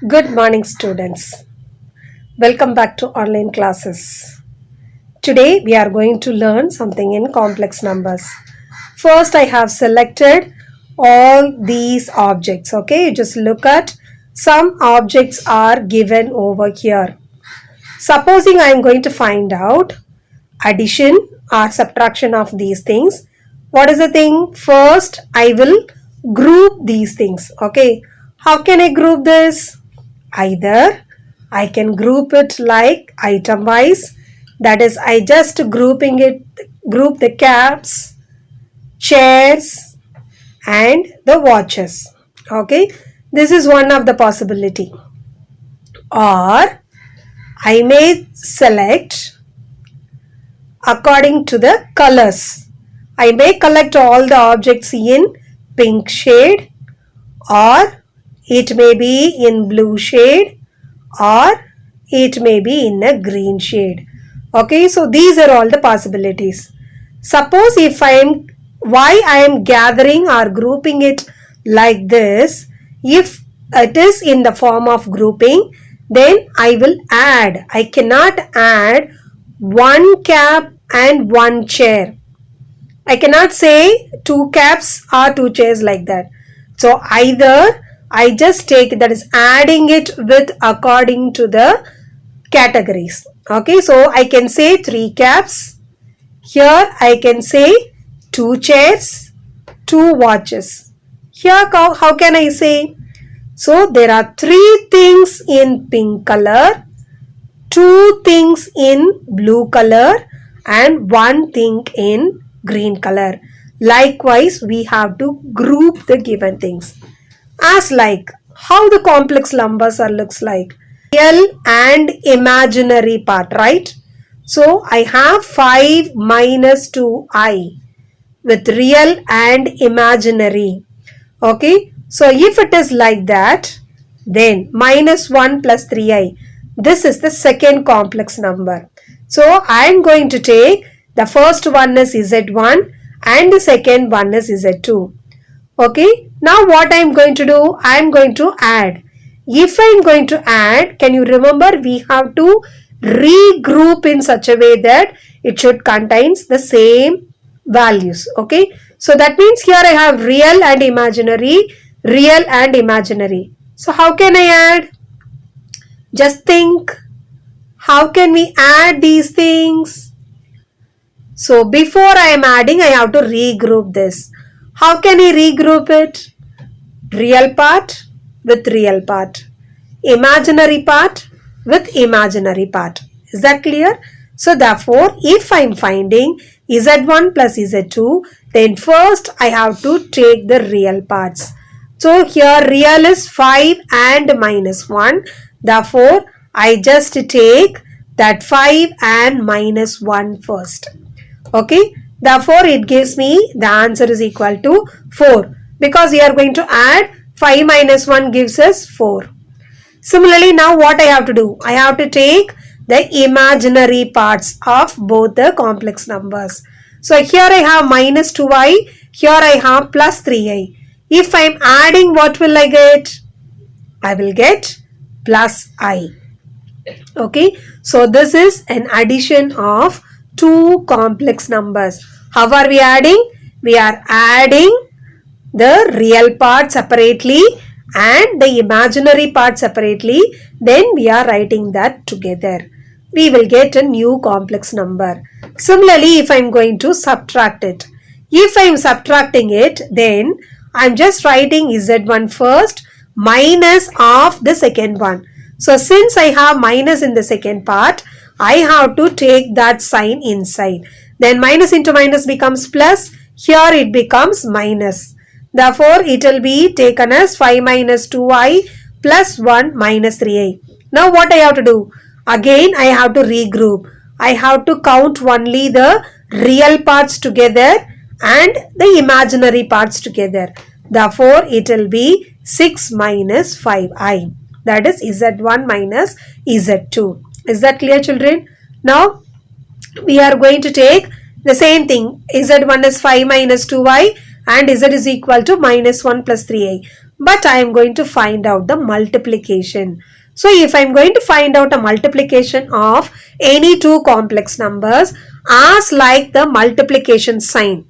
Good morning, students. Welcome back to online classes. Today, we are going to learn something in complex numbers. First, I have selected all these objects. Okay, you just look at some objects are given over here. Supposing I am going to find out addition or subtraction of these things. What is the thing? First, I will group these things. Okay, how can I group this? Either I can group it like item wise, that is, I just group the caps, chairs, and the watches. Okay, this is one of the possibility. Or I may select according to the colors. I may collect all the objects in pink shade, or it may be in blue shade, or it may be in a green shade. Okay, so these are all the possibilities. Suppose if why I am gathering or grouping it like this, if it is in the form of grouping, then I will add. I cannot add one cap and one chair. I cannot say two caps or two chairs like that. So either I just take, that is adding it with according to the categories. Okay, so I can say three caps. Here I can say two chairs, two watches. Here how can I say? So there are three things in pink color, two things in blue color, and one thing in green color. Likewise, we have to group the given things. As like how the complex numbers are looks like. Real and imaginary part, right? So I have 5 minus 2i with real and imaginary. Okay, so if it is like that, then minus 1 plus 3i. This is the second complex number. So I am going to take the first one is z1 and the second one is z2. Okay, now what I am going to do? I am going to add. If I am going to add, can you remember we have to regroup in such a way that it should contains the same values. Okay, so that means here I have real and imaginary, real and imaginary. So how can I add? Just think, how can we add these things? So before I am adding, I have to regroup this. How can I regroup it? Real part with real part, imaginary part with imaginary part. Is that clear? So therefore, if I am finding z1 plus z2, then first I have to take the real parts. So here real is 5 and minus 1. Therefore, I just take that 5 and minus 1 first. Okay. Therefore, it gives me the answer is equal to 4. Because we are going to add 5 minus 1 gives us 4. Similarly, now what I have to do? I have to take the imaginary parts of both the complex numbers. So here I have minus 2i, here I have plus 3i. If I am adding, what will I get? I will get plus I. Okay, so this is an addition of two complex numbers. How are we adding? We are adding the real part separately and the imaginary part separately. Then we are writing that together. We will get a new complex number. Similarly, if I am going to subtract it. If I am subtracting it, then I am just writing z1 first minus of the second one. So since I have minus in the second part, I have to take that sign inside. Then minus into minus becomes plus. Here it becomes minus. Therefore, it will be taken as 5 minus 2i plus 1 minus 3i. Now what I have to do? Again, I have to regroup. I have to count only the real parts together and the imaginary parts together. Therefore, it will be 6 minus 5i. That is z1 minus z2. Is that clear, children? Now, we are going to take the same thing. z1 is 5 minus 2y and z is equal to minus 1 plus 3i. but I am going to find out the multiplication. So if I am going to find out a multiplication of any two complex numbers, ask like the multiplication sign.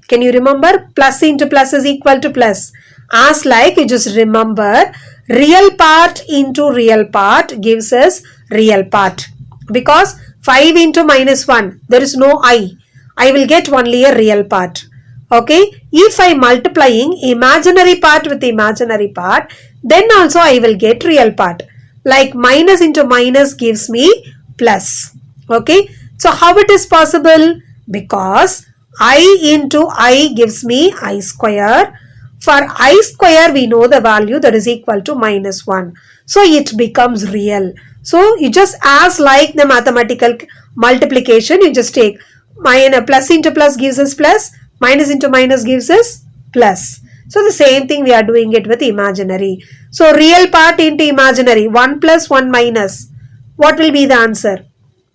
Can you remember? Plus into plus is equal to plus. As like you just remember, real part into real part gives us real part. Because 5 into minus 1, there is no I. I will get only a real part. Okay. If I multiplying imaginary part with imaginary part, then also I will get real part. Like minus into minus gives me plus. Okay. So how it is possible? Because I into I gives me I square. For I square we know the value that is equal to minus 1. So it becomes real. So you just as like the mathematical multiplication, you just take minus plus into plus gives us plus, minus into minus gives us plus. So the same thing we are doing it with imaginary. So real part into imaginary, 1 plus 1 minus. What will be the answer?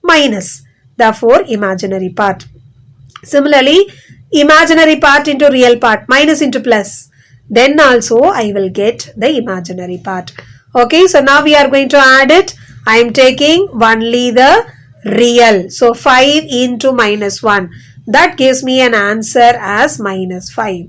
Minus. Therefore imaginary part. Similarly, imaginary part into real part, minus into plus. Then also I will get the imaginary part. Okay, so now we are going to add it. I am taking only the real. So 5 into minus 1. That gives me an answer as minus 5.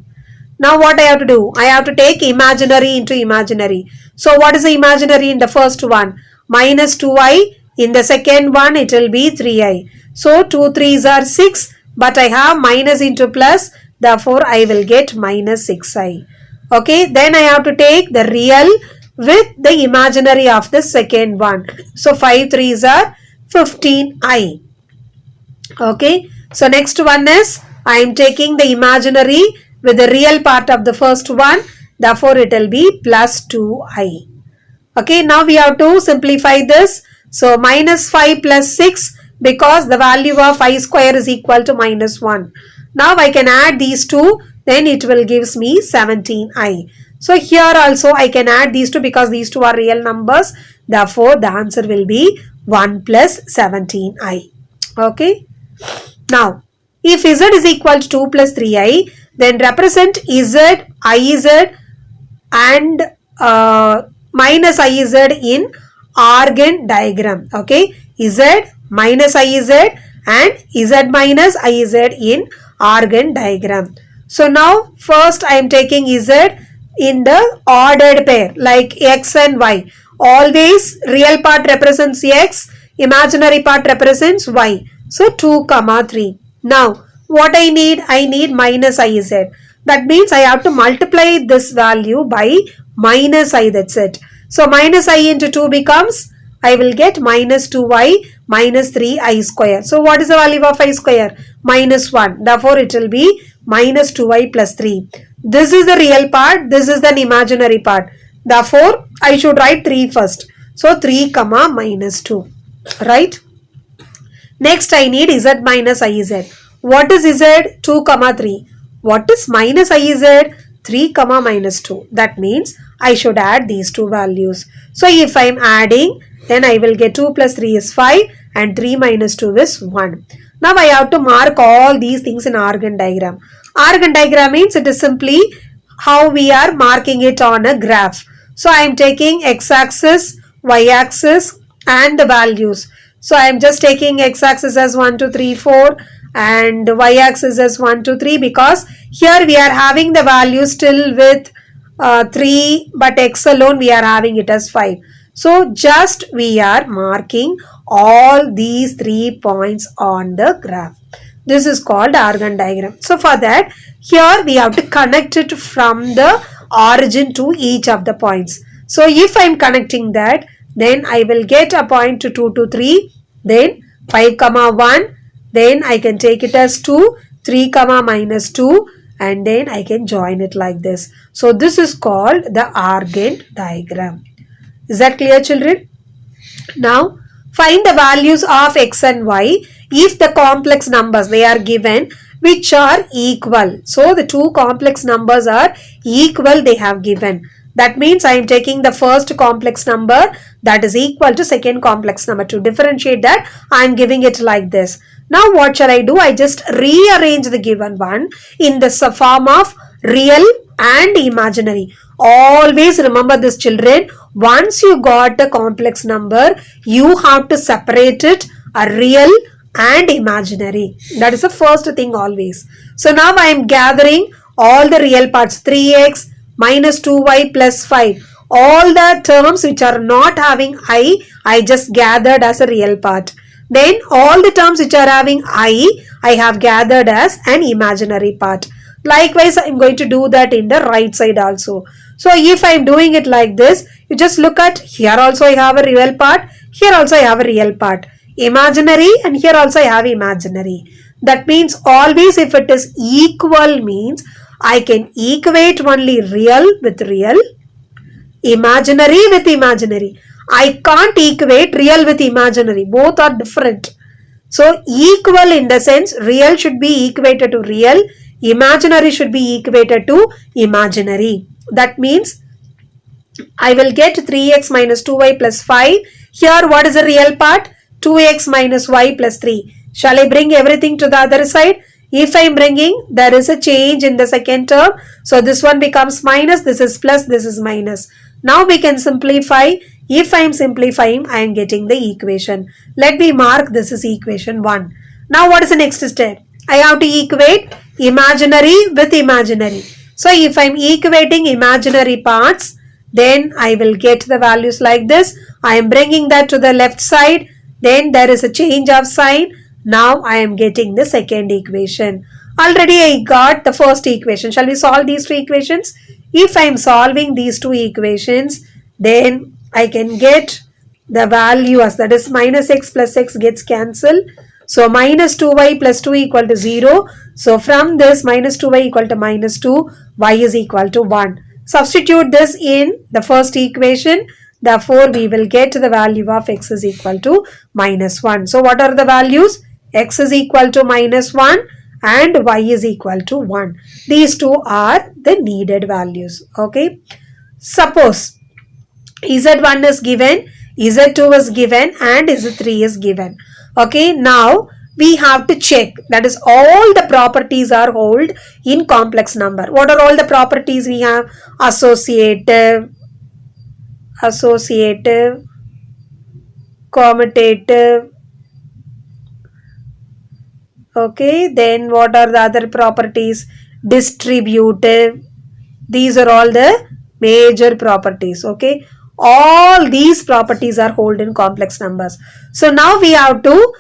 Now what I have to do? I have to take imaginary into imaginary. So what is the imaginary in the first one? Minus 2i. In the second one it will be 3i. So 2 3s are 6. But I have minus into plus. Therefore I will get minus 6i. Okay. Then I have to take the real with the imaginary of the second one. So 5 3s are 15i. Okay. So next one is I am taking the imaginary with the real part of the first one. Therefore it will be plus 2i. Okay. Now we have to simplify this. So minus 5 plus 6, because the value of I square is equal to minus 1. Now I can add these two, then it will gives me 17i. So here also I can add these two because these two are real numbers. Therefore the answer will be 1 plus 17i. Okay. Now if z is equal to 2 plus 3i, then represent z, iz and minus iz in Argand diagram. Okay. Z minus iz and z minus iz in Argand diagram. So now first I am taking z in the ordered pair like x and y. Always real part represents x, imaginary part represents y. So 2 comma 3. Now what I need? I need minus iz. That means I have to multiply this value by minus I, that's it. So minus I into 2 becomes, I will get minus 2y minus 3i square. So what is the value of I square? Minus 1. Therefore it will be minus 2y plus 3. This is the real part. This is the imaginary part. Therefore I should write 3 first. So 3 comma minus 2. Right? Next I need z minus iz. What is z? 2 comma 3. What is minus iz? 3 comma minus 2. That means I should add these two values. So if I am adding, then I will get 2 plus 3 is 5 and 3 minus 2 is 1. Now I have to mark all these things in Argand diagram. Argand diagram means it is simply how we are marking it on a graph. So I am taking x-axis, y-axis and the values. So I am just taking x-axis as 1, 2, 3, 4 and y-axis as 1, 2, 3 because here we are having the value still with 3 but x alone we are having it as 5. So just we are marking all these 3 points on the graph. This is called Argand diagram. So for that, here we have to connect it from the origin to each of the points. So if I am connecting that, then I will get a point to 2 to 3, then 5 comma 1, then I can take it as 2, 3 comma minus 2 and then I can join it like this. So this is called the Argand diagram. Is that clear, children? Now find the values of x and y if the complex numbers they are given which are equal. So the two complex numbers are equal they have given. That means I am taking the first complex number that is equal to second complex number. To differentiate that, I am giving it like this. Now what shall I do? I just rearrange the given one in the form of real and imaginary. Always remember this, children. Once you got a complex number, you have to separate it a real and imaginary. That is the first thing always. So now I am gathering all the real parts. 3x minus 2y plus 5. All the terms which are not having I just gathered as a real part. Then all the terms which are having I have gathered as an imaginary part. Likewise, I am going to do that in the right side also. So if I am doing it like this, you just look at here also I have a real part, here also I have a real part. Imaginary, and here also I have imaginary. That means always if it is equal means I can equate only real with real, imaginary with imaginary. I can't equate real with imaginary. Both are different. So equal in the sense real should be equated to real, imaginary should be equated to imaginary. That means I will get 3x minus 2y plus 5. Here what is the real part? 2x minus y plus 3. Shall I bring everything to the other side? If I am bringing, there is a change in the second term. So this one becomes minus, this is plus, this is minus. Now we can simplify. If I am simplifying, I am getting the equation. Let me mark this is equation 1. Now what is the next step? I have to equate imaginary with imaginary. So if I am equating imaginary parts, then I will get the values like this. I am bringing that to the left side. Then there is a change of sign. Now I am getting the second equation. Already I got the first equation. Shall we solve these two equations? If I am solving these two equations, then I can get the value as that is minus x plus x gets cancelled. So minus 2y plus 2 equal to 0. So from this minus 2y equal to minus 2, y is equal to 1. Substitute this in the first equation. Therefore, we will get the value of x is equal to minus 1. So what are the values? X is equal to minus 1 and y is equal to 1. These two are the needed values. Okay. Suppose Z1 is given, Z2 is given and Z3 is given. Okay. Now we have to check, that is all the properties are held in complex number. What are all the properties we have? Associative, commutative. Okay, then what are the other properties? Distributive. These are all the major properties. Okay, all these properties are held in complex numbers. So now we have to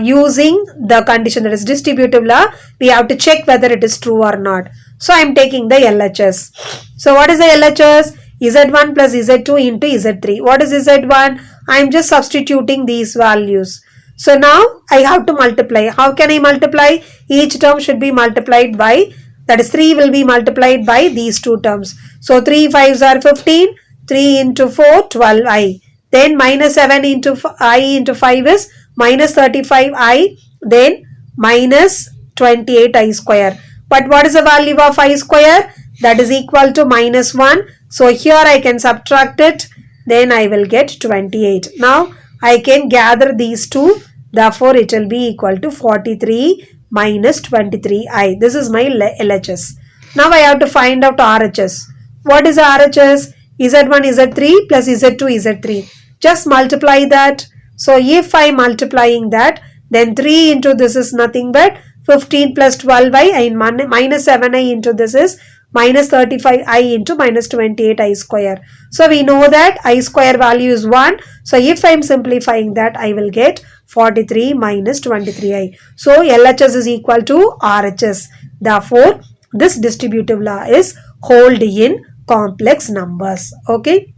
using the condition that is distributive law, we have to check whether it is true or not. So I am taking the LHS. So what is the LHS? Z1 plus Z2 into Z3. What is Z1? I am just substituting these values. So now I have to multiply. How can I multiply? Each term should be multiplied by, that is 3 will be multiplied by these two terms. So 3 5s are 15, 3 into 4, 12i. Then minus 7 into I into 5 is minus 35i, then minus 28i square. But what is the value of I square? That is equal to minus 1. So here I can subtract it, then I will get 28. Now I can gather these two, therefore it will be equal to 43 minus 23i. This is my LHS. Now I have to find out RHS. What is RHS? Z1, Z3 plus Z2, Z3. Just multiply that. So if I am multiplying that, then 3 into this is nothing but 15 plus 12i and minus 7i into this is minus 35i into minus 28i square. So we know that I square value is 1. So if I am simplifying that, I will get 43 minus 23i. So LHS is equal to RHS. Therefore, this distributive law is held in complex numbers. Okay.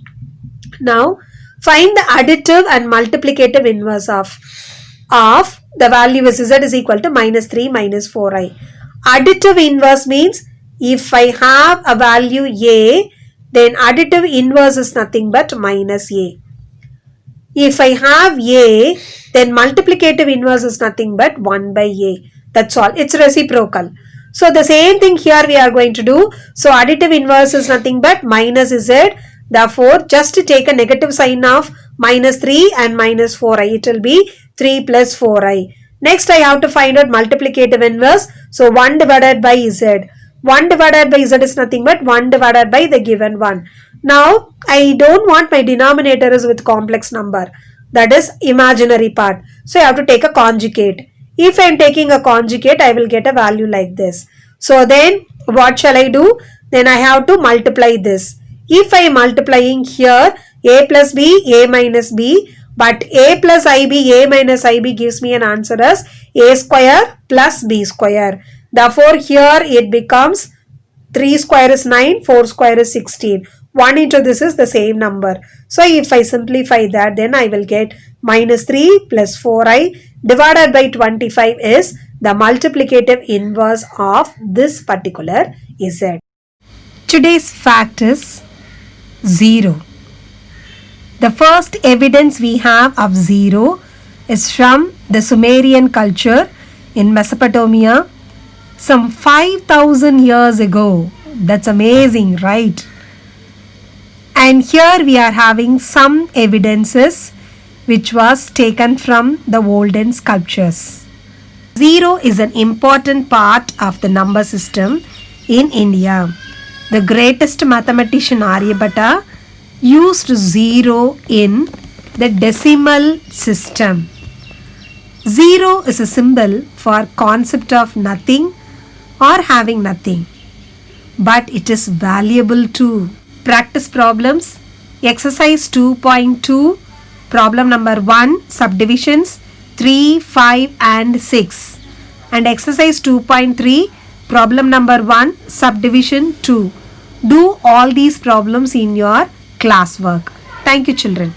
Now, find the additive and multiplicative inverse of the value is Z is equal to minus 3 minus 4i. Additive inverse means if I have a value A, then additive inverse is nothing but minus A. If I have A, then multiplicative inverse is nothing but 1 by A. That's all. It's reciprocal. So the same thing here we are going to do. So additive inverse is nothing but minus Z. Therefore, just to take a negative sign of minus 3 and minus 4i, it will be 3 plus 4i. Next, I have to find out multiplicative inverse. So 1 divided by Z. 1 divided by z is nothing but 1 divided by the given one. Now, I don't want my denominator is with complex number. That is imaginary part. So, I have to take a conjugate. If I am taking a conjugate, I will get a value like this. So, then what shall I do? Then I have to multiply this. If I am multiplying here, a plus b, a minus b, but a plus ib, a minus ib gives me an answer as a square plus b square. Therefore, here it becomes 3 square is 9, 4 square is 16. 1 into this is the same number. So, if I simplify that, then I will get minus 3 plus 4i divided by 25 is the multiplicative inverse of this particular z. Today's fact is 0. The first evidence we have of 0 is from the Sumerian culture in Mesopotamia some 5,000 years ago. That's amazing, right? And here we are having some evidences which was taken from the olden sculptures. 0 is an important part of the number system in India. The greatest mathematician Aryabhatta used 0 in the decimal system. 0 is a symbol for concept of nothing or having nothing, but it is valuable too. Practice problems. Exercise 2.2, problem number 1, subdivisions 3, 5 and 6, and exercise 2.3, problem number 1, subdivision 2. Do all these problems in your classwork. Thank you, children.